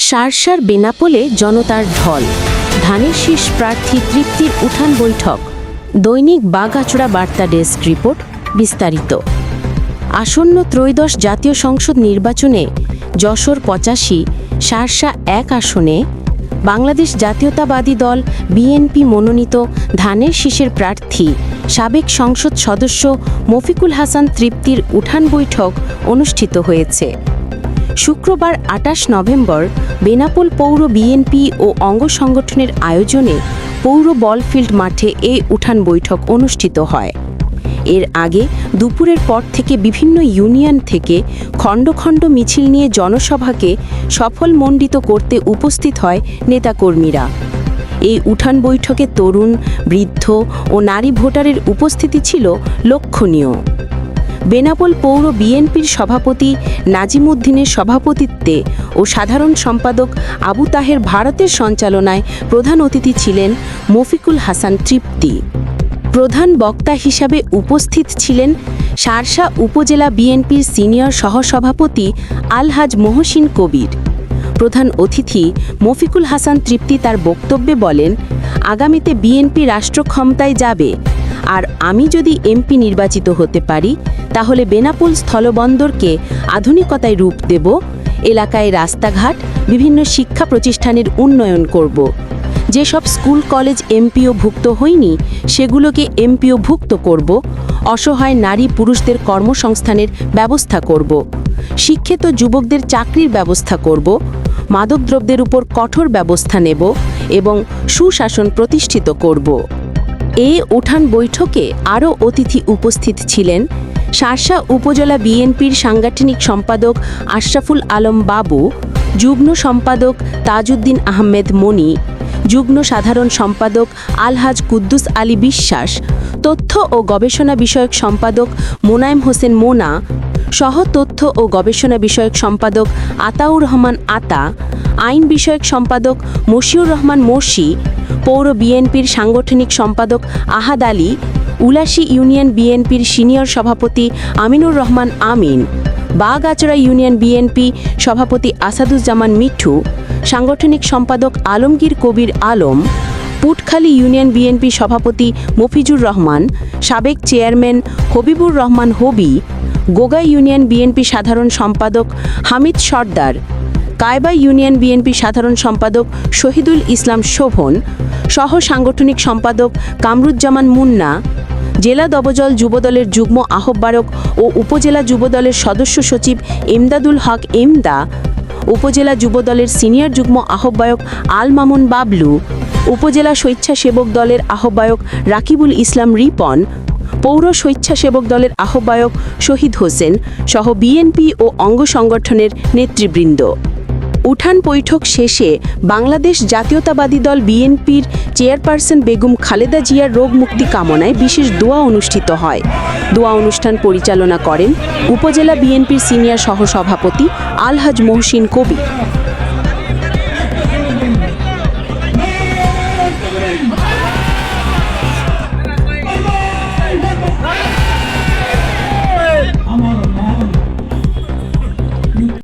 শার্শার বেনাপোলে জনতার ঢল, ধানের শীষ প্রার্থী তৃপ্তির উঠান বৈঠক। দৈনিক বাগআঁচড়া বার্তা ডেস্ক রিপোর্ট। বিস্তারিত। আসন্ন ত্রয়োদশ জাতীয় সংসদ নির্বাচনে যশোর ৮৫, শার্শা ১ আসনে বাংলাদেশ জাতীয়তাবাদী দল বিএনপি মনোনীত ধানের শীষের প্রার্থী সাবেক সংসদ সদস্য মফিকুল হাসান তৃপ্তির উঠান বৈঠক অনুষ্ঠিত হয়েছে। শুক্রবার ২৮ নভেম্বর বেনাপোল পৌর বিএনপি ও অঙ্গ সংগঠনের আয়োজনে পৌর বলফিল্ড মাঠে এই উঠান বৈঠক অনুষ্ঠিত হয়। এর আগে দুপুরের পর থেকে বিভিন্ন ইউনিয়ন থেকে খণ্ড খণ্ড মিছিল নিয়ে জনসভাকে সফলমণ্ডিত করতে উপস্থিত হয় নেতাকর্মীরা। এই উঠান বৈঠকে তরুণ, বৃদ্ধ ও নারী ভোটারের উপস্থিতি ছিল লক্ষণীয়। বেনাপোল পৌর বিএনপির সভাপতি নাজিমউদ্দিনের সভাপতিত্বে ও সাধারণ সম্পাদক আবু তাহের ভারতের সঞ্চালনায় প্রধান অতিথি ছিলেন মফিকুল হাসান তৃপ্তি। প্রধান বক্তা হিসাবে উপস্থিত ছিলেন শার্শা উপজেলা বিএনপির সিনিয়র সহসভাপতি আলহাজ মহসিন কবির। প্রধান অতিথি মফিকুল হাসান তৃপ্তি তার বক্তব্যে বলেন, আগামীতে বিএনপি রাষ্ট্র ক্ষমতায় যাবে, আর আমি যদি এমপি নির্বাচিত হতে পারি তাহলে বেনাপোল স্থলবন্দরকে আধুনিকতায় রূপ দেব, এলাকায় রাস্তাঘাট, বিভিন্ন শিক্ষা প্রতিষ্ঠানের উন্নয়ন করব। যেসব স্কুল কলেজ এমপিওভুক্ত হয়নি সেগুলোকে এমপিওভুক্ত করব, অসহায় নারী পুরুষদের কর্মসংস্থানের ব্যবস্থা করব, শিক্ষিত যুবকদের চাকরির ব্যবস্থা করব, মাদকদ্রব্যের উপর কঠোর ব্যবস্থা নেব এবং সুশাসন প্রতিষ্ঠিত করব। এই উঠান বৈঠকে আরও অতিথি উপস্থিত ছিলেন শার্শা উপজেলা বিএনপির সাংগঠনিক সম্পাদক আশরাফুল আলম বাবু, যুগ্ম সম্পাদক তাজউদ্দিন আহমেদ মনি, যুগ্ম সাধারণ সম্পাদক আলহাজ কুদ্দুস আলী বিশ্বাস, তথ্য ও গবেষণা বিষয়ক সম্পাদক মোনায়েম হোসেন মোনা, সহ তথ্য ও গবেষণা বিষয়ক সম্পাদক আতাউর রহমান আতা, আইন বিষয়ক সম্পাদক মশিউর রহমান মশি, পৌর বিএনপির সাংগঠনিক সম্পাদক আহাদ আলী, উলাশী ইউনিয়ন বিএনপির সিনিয়র সভাপতি আমিনুর রহমান আমিন, বাগআঁচড়া ইউনিয়ন বিএনপি সভাপতি আসাদুজ্জামান মিঠু, সাংগঠনিক সম্পাদক আলমগীর কবির আলম, পুটখালী ইউনিয়ন বিএনপি সভাপতি মফিজুর রহমান, সাবেক চেয়ারম্যান হবিবুর রহমান হবি, গোগা ইউনিয়ন বিএনপি সাধারণ সম্পাদক হামিদ সর্দার, কায়বা ইউনিয়ন বিএনপি সাধারণ সম্পাদক শহীদুল ইসলাম শোভন, সহ সাংগঠনিক সম্পাদক কামরুজ্জামান মুন্না, জেলা দবজল যুবদলের যুগ্ম আহ্বায়ক ও উপজেলা যুবদলের সদস্য সচিব ইমদাদুল হক ইমদা, উপজেলা যুবদলের সিনিয়র যুগ্ম আহ্বায়ক আল মামুন বাবলু, উপজেলা স্বেচ্ছাসেবক দলের আহ্বায়ক রাকিবুল ইসলাম রিপন, পৌর স্বেচ্ছাসেবক দলের আহ্বায়ক শহীদ হোসেন সহ বিএনপি ও অঙ্গ সংগঠনের নেতৃবৃন্দ। উঠান বৈঠক শেষে বাংলাদেশ জাতীয়তাবাদী দল বিএনপির চেয়ারপারসন বেগম খালেদা জিয়ার রোগ মুক্তি কামনায় বিশেষ দোয়া অনুষ্ঠিত হয়। দোয়া অনুষ্ঠান পরিচালনা করেন উপজেলা বিএনপির সিনিয়র সহসভাপতি আলহাজ মহসিন কবির।